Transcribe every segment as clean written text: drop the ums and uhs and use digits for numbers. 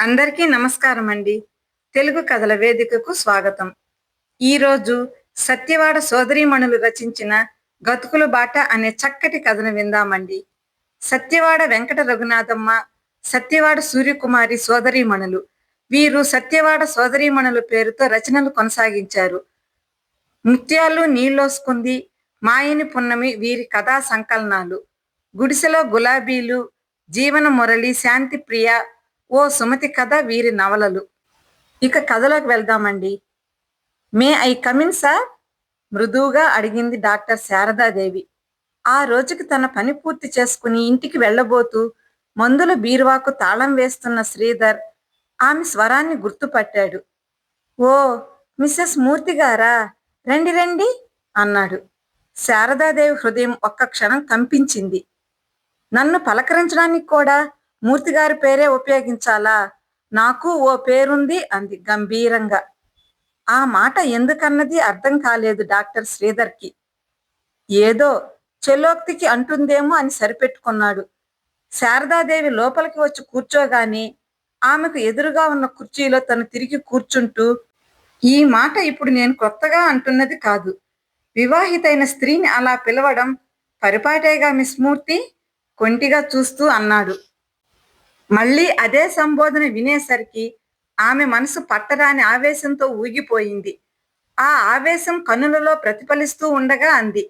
అందరికీ నమస్కారం అండి. తెలుగు కథల వేదికకు స్వాగతం. ఈరోజు సత్యవాడ సోదరీమణులు రచించిన గతుకుల బాట అనే చక్కటి కథను విందామండి. సత్యవాడ వెంకట రఘునాథమ్మ, సత్యవాడ సూర్యకుమారి సోదరీమణులు. వీరు సత్యవాడ సోదరీమణుల పేరుతో రచనలు కొనసాగించారు. ముత్యాలు నీళ్ళోసుకుంది, మాయని పున్నమి వీరి కథా సంకలనాలు. గుడిసెలో గులాబీలు, జీవన మురళి, శాంతి ప్రియ, ఓ సుమతి కథ వీరి నవలలు. ఇక కథలోకి వెళ్దామండి. May I come in sir? మృదువుగా అడిగింది డాక్టర్ శారదాదేవి. ఆ రోజుకి తన పని పూర్తి చేసుకుని ఇంటికి వెళ్ళబోతూ మందుల బీరువాకు తాళం వేస్తున్న శ్రీధర్ ఆమె స్వరాన్ని గుర్తుపట్టాడు. ఓ, మిస్సెస్ మూర్తి గారా, రండి రండి అన్నాడు. శారదాదేవి హృదయం ఒక్క క్షణం కంపించింది. నన్ను పలకరించడానికి కూడా మూర్తిగారి పేరే ఉపయోగించాలా? నాకు ఓ పేరుంది అంది గంభీరంగా. ఆ మాట ఎందుకన్నది అర్థం కాలేదు డాక్టర్ శ్రీధర్కి. ఏదో చెలోక్తికి అంటుందేమో అని సరిపెట్టుకున్నాడు. శారదాదేవి లోపలికి వచ్చి కూర్చోగానే ఆమెకు ఎదురుగా ఉన్న కుర్చీలో తను తిరిగి కూర్చుంటూ, ఈ మాట ఇప్పుడు నేను కొత్తగా అంటున్నది కాదు. వివాహితైన స్త్రీని అలా పిలవడం పరిపాటేగా మిస్ మూర్తి? కొంటిగా చూస్తూ అన్నాడు. మళ్ళీ అదే సంబోధన వినేసరికి ఆమె మనసు పట్టరాని ఆవేశంతో ఊగిపోయింది. ఆ ఆవేశం కన్నులలో ప్రతిఫలిస్తూ ఉండగా అంది,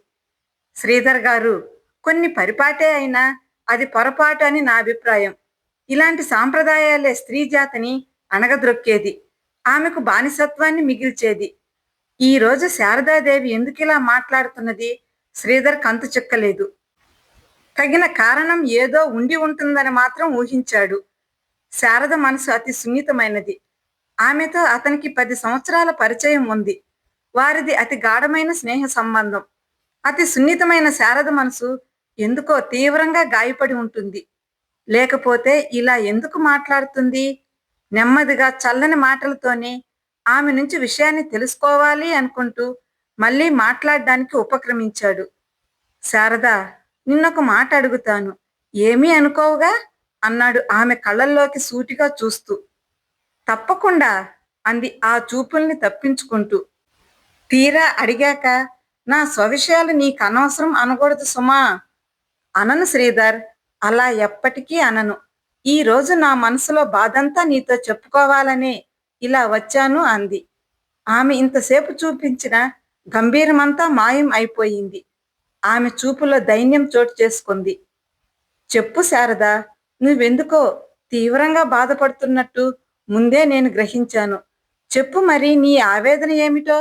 శ్రీధర్ గారు, కొన్ని పరిపాటే అయినా అది పొరపాటు అని నా అభిప్రాయం. ఇలాంటి సాంప్రదాయాలే స్త్రీ జాతిని అణగద్రొక్కేది, ఆమెకు బానిసత్వాన్ని మిగిల్చేది. ఈ రోజు శారదాదేవి ఎందుకిలా మాట్లాడుతున్నది శ్రీధర్ కంతు చిక్కలేదు. తగిన కారణం ఏదో ఉండి ఉంటుందని మాత్రం ఊహించాడు. శారద మనసు అతి సున్నితమైనది. ఆమెతో అతనికి 10 సంవత్సరాల పరిచయం ఉంది. వారిది అతి గాఢమైన స్నేహ సంబంధం. అతి సున్నితమైన శారద మనసు ఎందుకో తీవ్రంగా గాయపడి ఉంటుంది. లేకపోతే ఇలా ఎందుకు మాట్లాడుతుంది? నెమ్మదిగా చల్లని మాటలతోనే ఆమె నుంచి విషయాన్ని తెలుసుకోవాలి అనుకుంటూ మళ్ళీ మాట్లాడడానికి ఉపక్రమించాడు. శారదా, నిన్నొక మాట అడుగుతాను, ఏమీ అనుకోవుగా అన్నాడు ఆమె కళ్ళల్లోకి సూటిగా చూస్తూ. తప్పకుండా అంది ఆ చూపుల్ని తప్పించుకుంటూ. తీరా అడిగాక నా స్వవిషయాలు నీకు అనవసరం అనకూడదు సుమా. అనను శ్రీధర్, అలా ఎప్పటికీ అనను. ఈ రోజు నా మనసులో బాధంతా నీతో చెప్పుకోవాలనే ఇలా వచ్చాను అంది. ఆమె ఇంతసేపు చూపించిన గంభీరమంతా మాయం అయిపోయింది. ఆమె చూపులో దైన్యం చోటు చేసుకుంది. చెప్పు శారదా, నువ్వెందుకో తీవ్రంగా బాధపడుతున్నట్టు ముందే నేను గ్రహించాను. చెప్పు మరి, నీ ఆవేదన ఏమిటో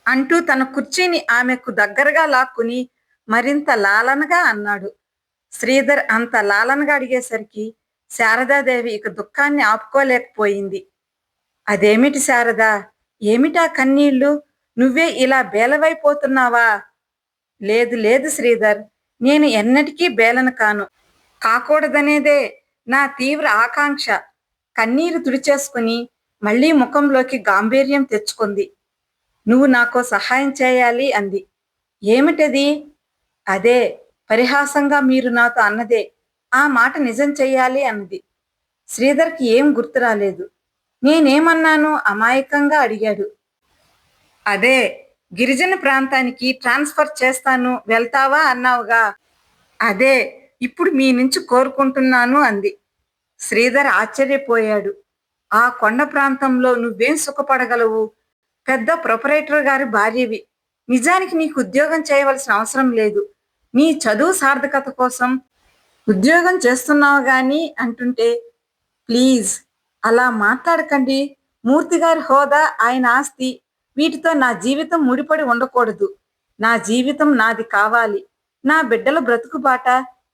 అంటూ తన కుర్చీని ఆమెకు దగ్గరగా లాక్కుని మరింత లాలనగా అన్నాడు. శ్రీధర్ అంత లాలనగా అడిగేసరికి శారదాదేవి ఇక దుఃఖాన్ని ఆపుకోలేకపోయింది. అదేమిటి శారదా, ఏమిటా కన్నీళ్లు? నువ్వే ఇలా బేలవైపోతున్నావా? లేదు లేదు శ్రీధర్, నేను ఎన్నటికీ బేలను కాను. కాకూడదనేదే నా తీవ్ర ఆకాంక్ష. కన్నీరు తుడిచేసుకుని మళ్ళీ ముఖంలోకి గాంభీర్యం తెచ్చుకుంది. నువ్వు నాకో సహాయం చేయాలి అంది. ఏమిటది? అదే పరిహాసంగా మీరు నాతో అన్నదే, ఆ మాట నిజం చెయ్యాలి అన్నది. శ్రీధర్కి ఏం గుర్తు రాలేదు. నేనేమన్నాను అమాయకంగా అడిగాడు. అదే, గిరిజన ప్రాంతానికి ట్రాన్స్ఫర్ చేస్తాను, వెళ్తావా అన్నావుగా, అదే ఇప్పుడు మీ నుంచి కోరుకుంటున్నాను అంది. శ్రీధర్ ఆశ్చర్యపోయాడు. ఆ కొండ ప్రాంతంలో నువ్వేం సుఖపడగలవు? పెద్ద ప్రొపరేటర్ గారి భార్యవి. నిజానికి నీకు ఉద్యోగం చేయవలసిన అవసరం లేదు. నీ చదువు సార్థకత కోసం ఉద్యోగం చేస్తున్నావు గాని అంటుంటే, ప్లీజ్ అలా మాట్లాడకండి. మూర్తిగారి హోదా, ఆయన ఆస్తి, వీటితో నా జీవితం ముడిపడి ఉండకూడదు. నా జీవితం నాది కావాలి. నా బిడ్డల బ్రతుకుబాట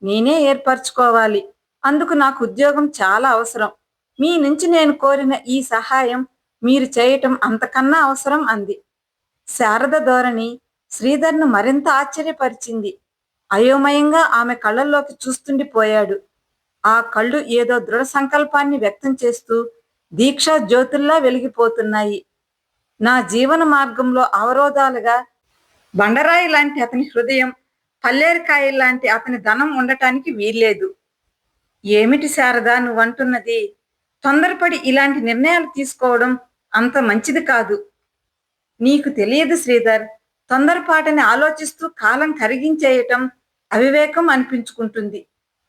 నేనే ఏర్పరచుకోవాలి. అందుకు నాకు ఉద్యోగం చాలా అవసరం. మీ నుంచి నేను కోరిన ఈ సహాయం మీరు చేయటం అంతకన్నా అవసరం అంది. శారద ధోరణి శ్రీధర్ను మరింత ఆశ్చర్యపరిచింది. అయోమయంగా ఆమె కళ్ళల్లోకి చూస్తుండిపోయాడు. ఆ కళ్ళు ఏదో దృఢ సంకల్పాన్ని వ్యక్తం చేస్తూ దీక్షా జ్యోతుల్లా వెలిగిపోతున్నాయి. నా జీవన మార్గంలో అవరోధాలుగా బండరాయి లాంటి అతని హృదయం, పల్లేరుకాయ లాంటి అతని ధనం ఉండటానికి వీల్లేదు. ఏమిటి శారదా నువ్వంటున్నది? తొందరపడి ఇలాంటి నిర్ణయాలు తీసుకోవడం అంత మంచిది కాదు. నీకు తెలియదు శ్రీధర్, తొందరపాటని ఆలోచిస్తూ కాలం కరిగించేయటం అవివేకం అనిపించుకుంటుంది.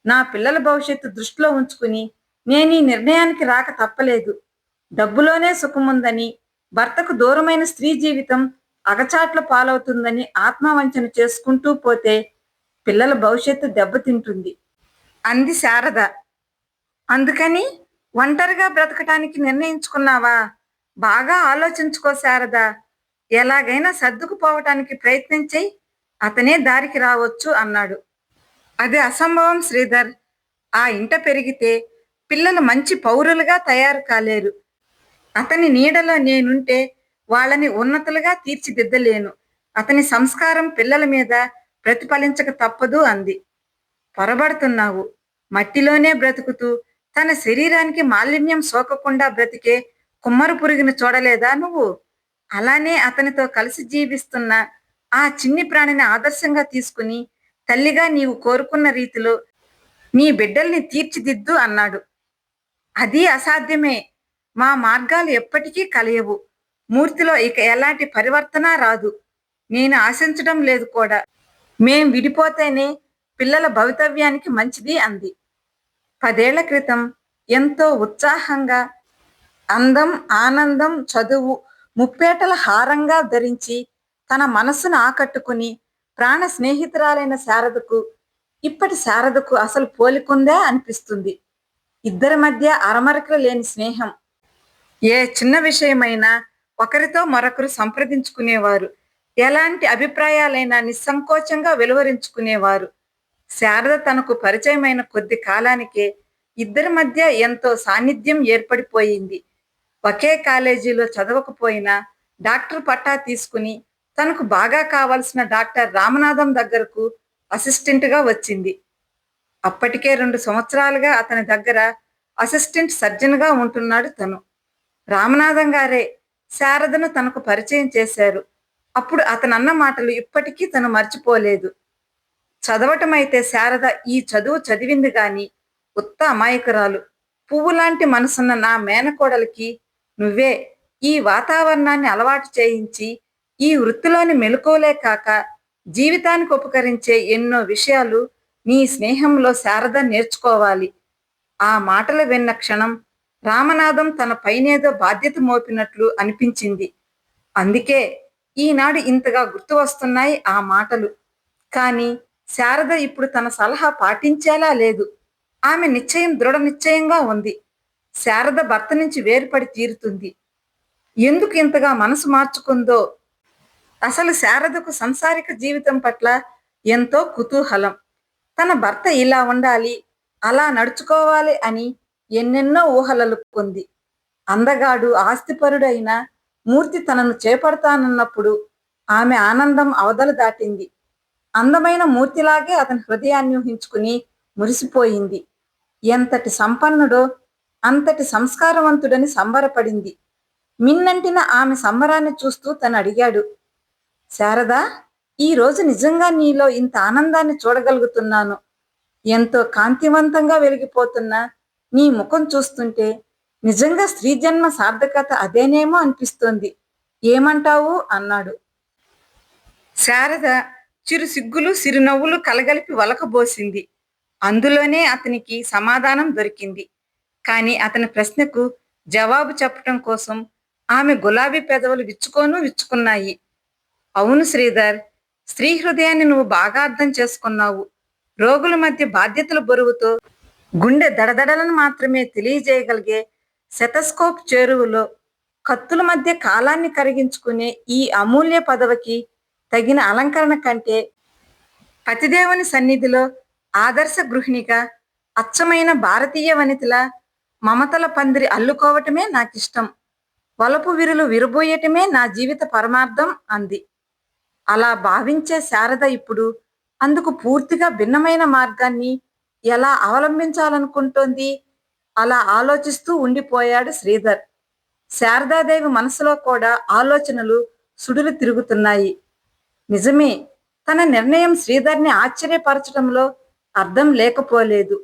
నా పిల్లల భవిష్యత్తు దృష్టిలో ఉంచుకుని నేను ఈ నిర్ణయానికి రాక తప్పలేదు. డబ్బులోనే సుఖముందని, భర్తకు దూరమైన స్త్రీ జీవితం అగచాట్ల పాలవుతుందని ఆత్మవంచన చేసుకుంటూ పోతే పిల్లల భవిష్యత్తు దెబ్బతింటుంది అంది శారద. అందుకని ఒంటరిగా బ్రతకటానికి నిర్ణయించుకున్నావా? బాగా ఆలోచించుకో శారద. ఎలాగైనా సర్దుకుపోవటానికి ప్రయత్నం చెయ్యి, అతనే దారికి రావచ్చు అన్నాడు. అది అసంభవం శ్రీధర్. ఆ ఇంట పెరిగితే పిల్లలు మంచి పౌరులుగా తయారు కాలేరు. అతని నీడలో నేనుంటే వాళ్ళని ఉన్నతులుగా తీర్చిదిద్దలేను. అతని సంస్కారం పిల్లల మీద ప్రతిఫలించక తప్పదు అంది. పొరబడుతున్నావు. మట్టిలోనే బ్రతుకుతూ తన శరీరానికి మాలిన్యం సోకకుండా బ్రతికే కుమ్మరి పురుగును చూడలేదా నువ్వు? అలానే అతనితో కలిసి జీవిస్తున్న ఆ చిన్ని ప్రాణిని ఆదర్శంగా తీసుకుని తల్లిగా నీవు కోరుకున్న రీతిలో నీ బిడ్డల్ని తీర్చిదిద్దు అన్నాడు. అది అసాధ్యమే. మా మార్గాలు ఎప్పటికీ కలయవు. మూర్తిలో ఇక ఎలాంటి పరివర్తన రాదు. నేను ఆశించడం లేదు కూడా. మేం విడిపోతేనే పిల్లల భవితవ్యానికి మంచిది అంది. 10 ఏళ్ల క్రితం ఎంతో ఉత్సాహంగా అందం, ఆనందం, చదువు ముప్పేటల హారంగా ధరించి తన మనస్సును ఆకట్టుకుని ప్రాణ స్నేహితురాలైన శారదకు ఇప్పటి శారదకు అసలు పోలికుందా అనిపిస్తుంది. ఇద్దరి మధ్య అరమరకలు లేని స్నేహం. ఏ చిన్న విషయమైనా ఒకరితో మరొకరు సంప్రదించుకునేవారు. ఎలాంటి అభిప్రాయాలైనా నిస్సంకోచంగా వెలువరించుకునేవారు. శారద తనకు పరిచయమైన కొద్ది కాలానికే ఇద్దరి మధ్య ఎంతో సాన్నిధ్యం ఏర్పడిపోయింది. ఒకే కాలేజీలో చదవకపోయినా డాక్టర్ పట్టా తీసుకుని తనకు బాగా కావలసిన డాక్టర్ రామనాథం దగ్గరకు అసిస్టెంట్గా వచ్చింది. అప్పటికే 2 సంవత్సరాలుగా అతని దగ్గర అసిస్టెంట్ సర్జన్గా ఉంటున్నాడు తను. రామనాథం గారే శారదను తనకు పరిచయం చేశారు. అప్పుడు అతనన్న మాటలు ఇప్పటికీ తను మర్చిపోలేదు. చదవటమైతే శారద ఈ చదువు చదివింది గాని ఉత్త అమాయకురాలు. పువ్వులాంటి మనసున్న నా మేనకోడలికి నువ్వే ఈ వాతావరణాన్ని అలవాటు చేయించి ఈ వృత్తిలోని మెలకువలే కాక జీవితానికి ఉపకరించే ఎన్నో విషయాలు నీ స్నేహంలో శారద నేర్చుకోవాలి. ఆ మాటలు విన్న క్షణం రామనాథం తన పైనేదో బాధ్యత మోపినట్లు అనిపించింది. అందుకే ఈనాడు ఇంతగా గుర్తు వస్తున్నాయి ఆ మాటలు. కానీ శారద ఇప్పుడు తన సలహా పాటించేలా లేదు. ఆమె నిశ్చయం దృఢ నిశ్చయంగా ఉంది. శారద భర్త నుంచి వేరుపడి తీరుతుంది. ఎందుకు ఇంతగా మనసు మార్చుకుందో? అసలు శారదకు సంసారిక జీవితం పట్ల ఎంతో కుతూహలం. తన భర్త ఇలా ఉండాలి, అలా నడుచుకోవాలి అని ఎన్నెన్నో ఊహలలుకుంది. అందగాడు, ఆస్తిపరుడైన మూర్తి తనను చేపడతానన్నప్పుడు ఆమె ఆనందం అవధలు దాటింది. అందమైన మూర్తిలాగే అతని హృదయాన్ని ఊహించుకుని మురిసిపోయింది. ఎంతటి సంపన్నుడో అంతటి సంస్కారవంతుడని సంబరపడింది. మిన్నంటిన ఆమె సంబరాన్ని చూస్తూ తను అడిగాడు, శారదా, ఈ రోజు నిజంగా నీలో ఇంత ఆనందాన్ని చూడగలుగుతున్నాను. ఎంతో కాంతివంతంగా వెలిగిపోతున్న నీ ముఖం చూస్తుంటే నిజంగా స్త్రీ జన్మ సార్థకత అదేనేమో అనిపిస్తోంది. ఏమంటావు అన్నాడు. శారద చిరు సిగ్గులు సిరునవ్వులు కలగలిపి వలకబోసింది. అందులోనే అతనికి సమాధానం దొరికింది. కాని అతని ప్రశ్నకు జవాబు చెప్పటం కోసం ఆమె గులాబీ పెదవులు విచ్చుకున్నాయి. అవును శ్రీధర్, స్త్రీ హృదయాన్ని నువ్వు బాగా అర్థం చేసుకున్నావు. రోగుల మధ్య బాధ్యతల బరువుతో గుండె దడదడలను మాత్రమే తెలియజేయగలిగే సెటస్కోప్ చేరువలో కత్తుల మధ్య కాలాన్ని కరిగించుకునే ఈ అమూల్య పదవికి తగిన అలంకరణ కంటే పతిదేవుని సన్నిధిలో ఆదర్శ గృహిణిగా అచ్చమైన భారతీయ వనితలా మమతల పందిరి అల్లుకోవటమే నాకిష్టం. వలపు విరులు విరబోయటమే నా జీవిత పరమార్థం అంది. అలా భావించే శారద ఇప్పుడు అందుకు పూర్తిగా భిన్నమైన మార్గాన్ని ఎలా అవలంబించాలనుకుంటోంది? అలా ఆలోచిస్తూ ఉండిపోయాడు శ్రీధర్. శారదాదేవి మనసులో కూడా ఆలోచనలు సుడులు తిరుగుతున్నాయి. నిజమే, తన నిర్ణయం శ్రీధర్ని ఆశ్చర్యపరచడంలో అర్థం లేకపోలేదు.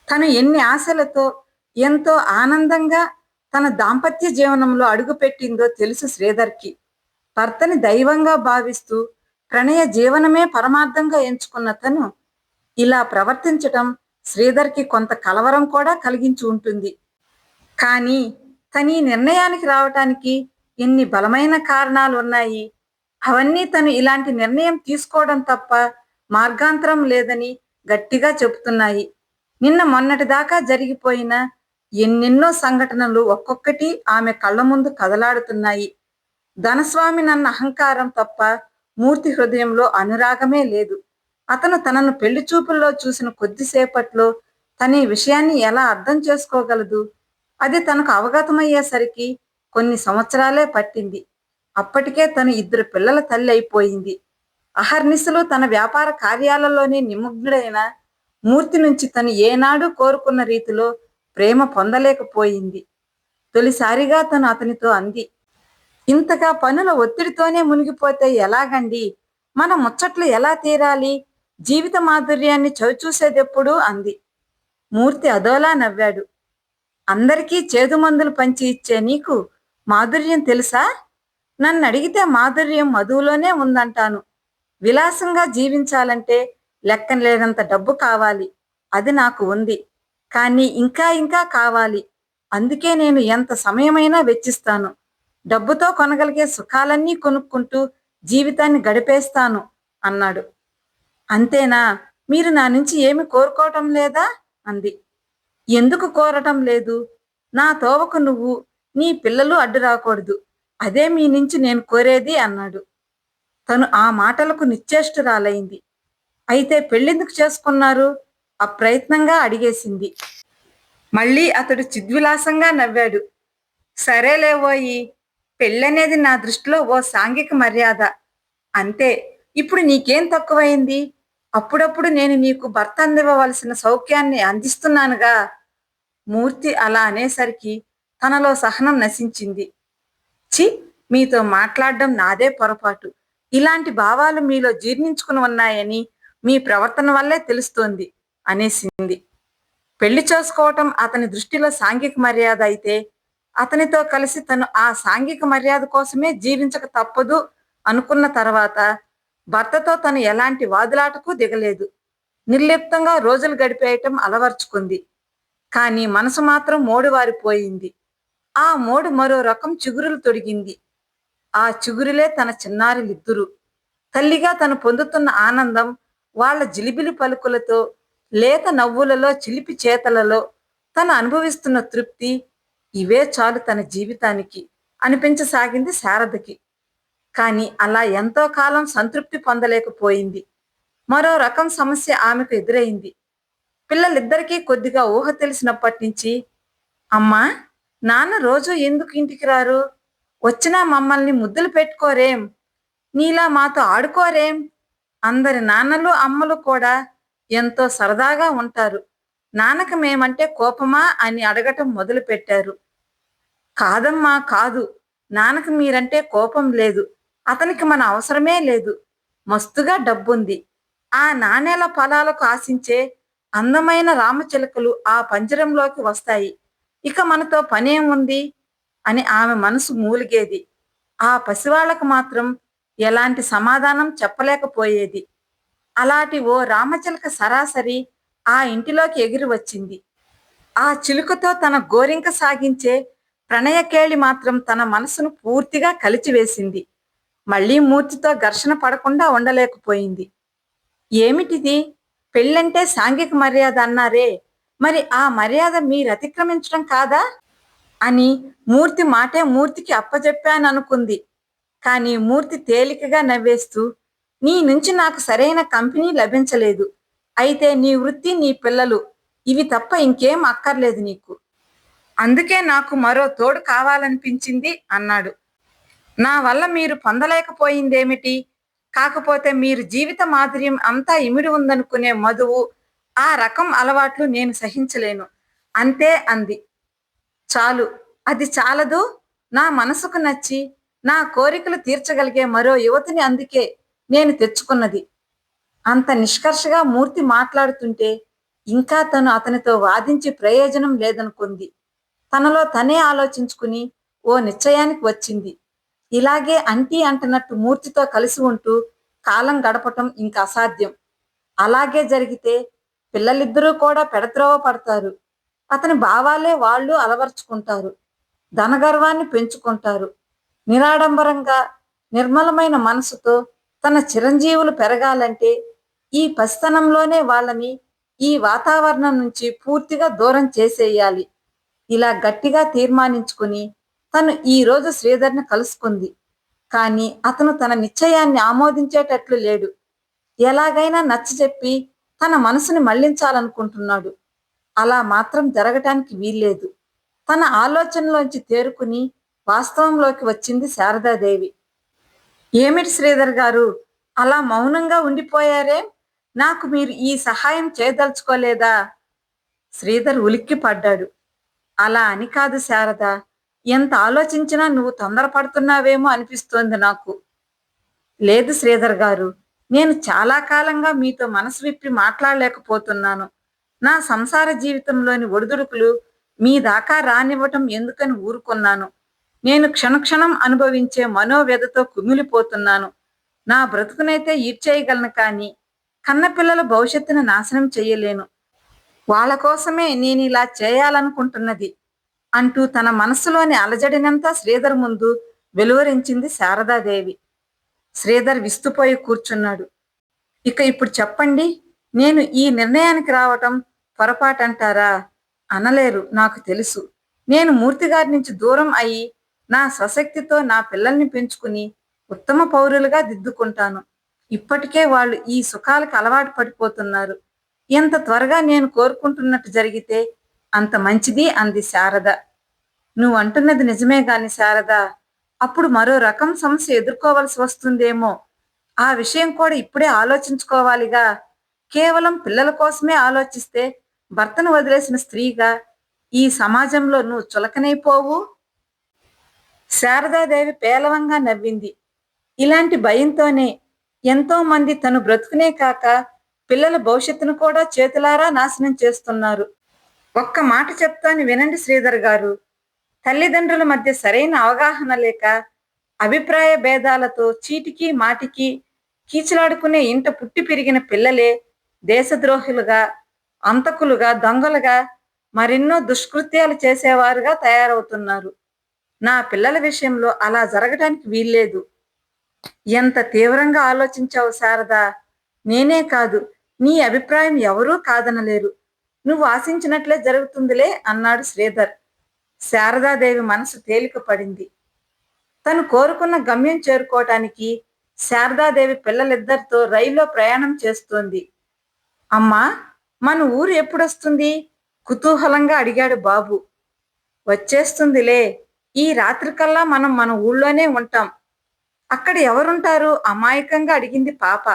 తను ఎన్ని ఆశలతో ఎంతో ఆనందంగా తన దాంపత్య జీవనంలో అడుగుపెట్టిందో తెలుసు శ్రీధర్కి. భర్తని దైవంగా భావిస్తూ ప్రణయ జీవనమే పరమార్థంగా ఎంచుకున్న తను ఇలా ప్రవర్తించటం శ్రీధర్కి కొంత కలవరం కూడా కలిగించి ఉంటుంది. కానీ తను ఈ నిర్ణయానికి రావటానికి ఎన్ని బలమైన కారణాలు ఉన్నాయి. అవన్నీ తను ఇలాంటి నిర్ణయం తీసుకోవడం తప్ప మార్గాంతరం లేదని గట్టిగా చెబుతున్నాయి. నిన్న మొన్నటి దాకా జరిగిపోయిన ఎన్నెన్నో సంఘటనలు ఒక్కొక్కటి ఆమె కళ్ళ ముందు కదలాడుతున్నాయి. ధనస్వామి నన్న అహంకారం తప్ప మూర్తి హృదయంలో అనురాగమే లేదు. అతను తనను పెళ్లి చూపుల్లో చూసిన కొద్దిసేపట్లో తన ఈ విషయాన్ని ఎలా అర్థం చేసుకోగలదు? అది తనకు అవగతమయ్యేసరికి కొన్ని సంవత్సరాలే పట్టింది. అప్పటికే తను 2 పిల్లల తల్లి అయిపోయింది. అహర్నిశలు తన వ్యాపార కార్యాలలోనే నిమగ్నుడైన మూర్తి నుంచి తను ఏనాడు కోరుకున్న రీతిలో ప్రేమ పొందలేకపోయింది. తొలిసారిగా తను అతనితో అంది, ఇంతగా పనుల ఒత్తిడితోనే మునిగిపోతే ఎలాగండి? మన ముచ్చట్లు ఎలా తీరాలి? జీవిత మాధుర్యాన్ని చవిచూసేదెప్పుడు అంది. మూర్తి అదోలా నవ్వాడు. అందరికీ చేదు మందులు పంచి ఇచ్చే నీకు మాధుర్యం తెలుసా? నన్ను అడిగితే మాధుర్యం మధువులోనే ఉందంటాను. విలాసంగా జీవించాలంటే లెక్కలేనంత డబ్బు కావాలి. అది నాకు ఉంది. కానీ ఇంకా ఇంకా కావాలి. అందుకే నేను ఎంత సమయమైనా వెచ్చిస్తాను. డబ్బుతో కొనగలిగే సుఖాలన్నీ కొనుక్కుంటూ జీవితాన్ని గడిపేస్తాను అన్నాడు. అంతేనా? మీరు నా నుంచి ఏమి కోరుకోవటం లేదా అంది. ఎందుకు కోరటం లేదు? నా తోవకు నువ్వు, నీ పిల్లలు అడ్డు రాకూడదు. అదే మీ నుంచి నేను కోరేది అన్నాడు. తను ఆ మాటలకు నిశ్చేష్టురాలైంది. అయితే పెళ్ళెందుకు చేసుకున్నారు? అప్రయత్నంగా అడిగేసింది. మళ్ళీ అతడు చిద్విలాసంగా నవ్వాడు. సరేలేవోయి, పెళ్ళనేది నా దృష్టిలో ఓ సాంఘిక మర్యాద అంతే. ఇప్పుడు నీకేం తక్కువైంది? అప్పుడప్పుడు నేను నీకు భర్త అందివ్వవలసిన సౌఖ్యాన్ని అందిస్తున్నానుగా. మూర్తి అలా అనేసరికి తనలో సహనం నశించింది. చి, మీతో మాట్లాడడం నాదే పొరపాటు. ఇలాంటి భావాలు మీలో జీర్ణించుకుని ఉన్నాయని మీ ప్రవర్తన వల్లే తెలుస్తోంది అనేసింది. పెళ్లి చేసుకోవటం అతని దృష్టిలో సాంఘిక మర్యాద అయితే అతనితో కలిసి తను ఆ సాంఘిక మర్యాద కోసమే జీవించక తప్పదు అనుకున్న తర్వాత భర్తతో తను ఎలాంటి వాదులాటకు దిగలేదు. నిర్లిప్తంగా రోజులు గడిపేయటం అలవర్చుకుంది. కానీ మనసు మాత్రం మోడువారిపోయింది. ఆ మోడు మరో రకం చిగురులు తొడిగింది. ఆ చిగురులే తన చిన్నారులిద్దురు. తల్లిగా తను పొందుతున్న ఆనందం వాళ్ళ జిలిబిలి పలుకులతో, లేత నవ్వులలో, చిలిపి చేతలలో తను అనుభవిస్తున్న తృప్తి, ఇవే చాలు తన జీవితానికి అనిపించసాగింది శారదకి. కానీ అలా ఎంతో కాలం సంతృప్తి పొందలేకపోయింది. మరో రకం సమస్య ఆమెకు ఎదురైంది. పిల్లలిద్దరికీ కొద్దిగా ఊహ తెలిసినప్పటి నుంచి, అమ్మా, నాన్న రోజు ఎందుకు ఇంటికి రారు? వచ్చినా మమ్మల్ని ముద్దులు పెట్టుకోరేం? నీలా మాతో ఆడుకోరేం? అందరి నాన్నలు అమ్మలు కూడా ఎంతో సరదాగా ఉంటారు. నాన్నకి మేమంటే కోపమా అని అడగటం మొదలు పెట్టారు. కాదమ్మా కాదు, నాన్నకి మీరంటే కోపం లేదు. అతనికి మన అవసరమే లేదు. మస్తుగా డబ్బుంది. ఆ నాణేల ఫలాలకు ఆశించే అందమైన రామచిలుకలు ఆ పంజరంలోకి వస్తాయి. ఇక మనతో పనేం ఉంది అని ఆమె మనసు మూలిగేది. ఆ పసివాళ్లకు మాత్రం ఎలాంటి సమాధానం చెప్పలేకపోయేది. అలాంటి ఓ రామచిలుక సరాసరి ఆ ఇంటిలోకి ఎగిరి వచ్చింది. ఆ చిలుకతో తన గోరింక సాగించే ప్రణయకేళి మాత్రం తన మనసును పూర్తిగా కలిచివేసింది. మళ్లీ మూర్తితో ఘర్షణ పడకుండా ఉండలేకపోయింది. ఏమిటిది? పెళ్ళంటే సాంఘిక మర్యాద అన్నారే, మరి ఆ మర్యాద మీరు అతిక్రమించడం కాదా అని మూర్తి మాటే మూర్తికి అప్పచెప్పాననుకుంది. కానీ మూర్తి తేలికగా నవ్వేస్తూ, నీ నుంచి నాకు సరైన కంపెనీ లభించలేదు. అయితే నీ వృత్తి, నీ పిల్లలు, ఇవి తప్ప ఇంకేం అక్కర్లేదు నీకు. అందుకే నాకు మరో తోడు కావాలనిపించింది అన్నాడు. నా వల్ల మీరు పొందలేకపోయిందేమిటి? కాకపోతే మీరు జీవిత మాధుర్యం అంతా ఇమిడి ఉందనుకునే మధువు, ఆ రకం అలవాట్లు నేను సహించలేను అంతే అంది. చాలు, అది చాలదు. నా మనసుకు నచ్చి నా కోరికలు తీర్చగలిగే మరో యువతిని అందుకే నేను తెచ్చుకున్నది. అంత నిష్కర్షగా మూర్తి మాట్లాడుతుంటే ఇంకా తను అతనితో వాదించి ప్రయోజనం లేదనుకుంది. తనలో తనే ఆలోచించుకుని ఓ నిశ్చయానికి వచ్చింది. ఇలాగే అంటీ అంటనట్టు మూర్తితో కలిసి ఉంటూ కాలం గడపటం ఇంక అసాధ్యం. అలాగే జరిగితే పిల్లలిద్దరూ కూడా పెడత్రోవ పడతారు. అతని భావాలే వాళ్ళు అలవర్చుకుంటారు. ధనగర్వాన్ని పెంచుకుంటారు. నిరాడంబరంగా నిర్మలమైన మనసుతో తన చిరంజీవులు పెరగాలంటే ఈ పసితనంలోనే వాళ్ళని ఈ వాతావరణం నుంచి పూర్తిగా దూరం చేసేయాలి. ఇలా గట్టిగా తీర్మానించుకుని తను ఈ రోజు శ్రీధర్ని కలుసుకుంది. కానీ అతను తన నిశ్చయాన్ని ఆమోదించేటట్లు లేడు. ఎలాగైనా నచ్చజెప్పి తన మనసుని మళ్లించాలనుకుంటున్నాడు. అలా మాత్రం జరగటానికి వీల్లేదు. తన ఆలోచనలోంచి తేరుకుని వాస్తవంలోకి వచ్చింది శారదాదేవి. ఏమిటి శ్రీధర్ గారు, అలా మౌనంగా ఉండిపోయారే? నాకు మీరు ఈ సహాయం చేయదలుచుకోలేదా? శ్రీధర్ ఉలిక్కి పడ్డాడు. అలా అని కాదు శారద, ఎంత ఆలోచించినా నువ్వు తొందరపడుతున్నావేమో అనిపిస్తోంది నాకు. లేదు శ్రీధర్ గారు, నేను చాలా కాలంగా మీతో మనసు విప్పి మాట్లాడలేకపోతున్నాను. నా సంసార జీవితంలోని ఒడిదుడుకులు మీ దాకా రానివ్వటం ఎందుకని ఊరుకున్నాను. నేను క్షణక్షణం అనుభవించే మనోవ్యధతో కుమిలిపోతున్నాను. నా బ్రతుకునైతే ఈడ్చేయగలను, కానీ కన్నపిల్లల భవిష్యత్తును నాశనం చెయ్యలేను. వాళ్ళ కోసమే నేను ఇలా చేయాలనుకుంటున్నది అంటూ తన మనస్సులోని అలజడినంతా శ్రీధర్ ముందు వెలువరించింది శారదాదేవి. శ్రీధర్ విస్తుపోయి కూర్చున్నాడు. ఇప్పుడు చెప్పండి, నేను ఈ నిర్ణయానికి రావటం పొరపాటంటారా? అనలేరు, నాకు తెలుసు. నేను మూర్తిగారి నుంచి దూరం అయి నా స్వశక్తితో నా పిల్లల్ని పెంచుకుని ఉత్తమ పౌరులుగా దిద్దుకుంటాను. ఇప్పటికే వాళ్ళు ఈ సుఖాలకు అలవాటు పడిపోతున్నారు. ఎంత త్వరగా నేను కోరుకుంటున్నట్టు జరిగితే అంత మంచిది అంది శారద. నువ్వంటున్నది నిజమే గాని శారద, అప్పుడు మరో రకం సమస్య ఎదుర్కోవలసి వస్తుందేమో. ఆ విషయం కూడా ఇప్పుడే ఆలోచించుకోవాలిగా. కేవలం పిల్లల కోసమే ఆలోచిస్తే భర్తను వదిలేసిన స్త్రీగా ఈ సమాజంలో నువ్వు చులకనైపోవు. శారదాదేవి పేలవంగా నవ్వింది. ఇలాంటి భయంతోనే ఎంతో మంది తను బ్రతుకునే కాక పిల్లల భవిష్యత్తును కూడా చేతులారా నాశనం చేస్తున్నారు. ఒక్క మాట చెప్తాను వినండి శ్రీధర్ గారు. తల్లిదండ్రుల మధ్య సరైన అవగాహన లేక అభిప్రాయ భేదాలతో చీటికి మాటికి కీచులాడుకునే ఇంట పుట్టి పెరిగిన పిల్లలే దేశద్రోహులుగా, అంతకులుగా, దొంగలుగా, మరెన్నో దుష్కృత్యాలు చేసేవారుగా తయారవుతున్నారు. నా పిల్లల విషయంలో అలా జరగటానికి వీల్లేదు. ఎంత తీవ్రంగా ఆలోచించావు శారదా. నేనే కాదు, నీ అభిప్రాయం ఎవరూ కాదనలేరు. నువ్వు ఆశించినట్లే జరుగుతుందిలే అన్నాడు శ్రీధర్. శారదాదేవి మనసు తేలిక పడింది. తను కోరుకున్న గమ్యం చేరుకోవటానికి శారదాదేవి పిల్లలిద్దరితో రైల్లో ప్రయాణం చేస్తోంది. అమ్మా, మన ఊరు ఎప్పుడొస్తుంది? కుతూహలంగా అడిగాడు బాబు. వచ్చేస్తుందిలే. ఈ రాత్రికల్లా మనం మన ఊళ్ళోనే ఉంటాం. అక్కడ ఎవరుంటారు? అమాయకంగా అడిగింది పాప.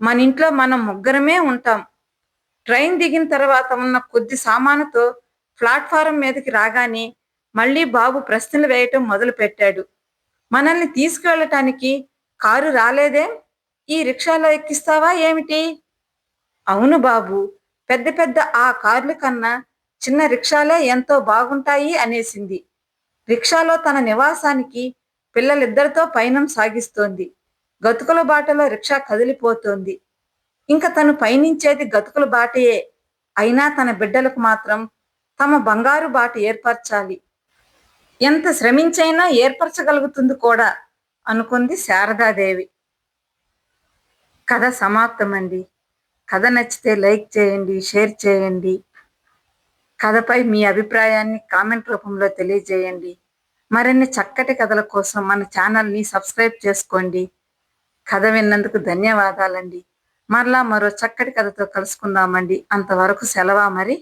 మన ఇంట్లో మనం ముగ్గురమే ఉంటాం. ట్రైన్ దిగిన తర్వాత ఉన్న కొద్ది సామానుతో ప్లాట్ఫారం మీదకి రాగానే మళ్ళీ బాబు ప్రశ్నలు వేయటం మొదలు పెట్టాడు. మనల్ని తీసుకువెళ్ళటానికి కారు రాలేదే? ఈ రిక్షాలో ఎక్కిస్తావా ఏమిటి? అవును బాబు, పెద్ద పెద్ద ఆ కార్ల కన్నా చిన్న రిక్షాలే ఎంతో బాగుంటాయి అనేసింది. రిక్షాలో తన నివాసానికి పిల్లలిద్దరితో పయనం సాగిస్తోంది. గతుకుల బాటలో రిక్షా కదిలిపోతోంది. ఇంకా తను పయనించేది గతుకుల బాటయే అయినా తన బిడ్డలకు మాత్రం తమ బంగారు బాట ఏర్పరచాలి. ఎంత శ్రమించైనా ఏర్పరచగలుగుతుంది కూడా అనుకుంది శారదాదేవి. కథ సమాప్తమండి. కథ నచ్చితే లైక్ చేయండి, షేర్ చేయండి. కథపై మీ అభిప్రాయాన్ని కామెంట్ రూపంలో తెలియజేయండి. మరిన్ని చక్కటి కథల కోసం మన ఛానల్ని సబ్స్క్రైబ్ చేసుకోండి. కథ విన్నందుకు ధన్యవాదాలండి. మరలా మరో చక్కటి కథతో కలుసుకుందామండి. అంతవరకు సెలవా మరి.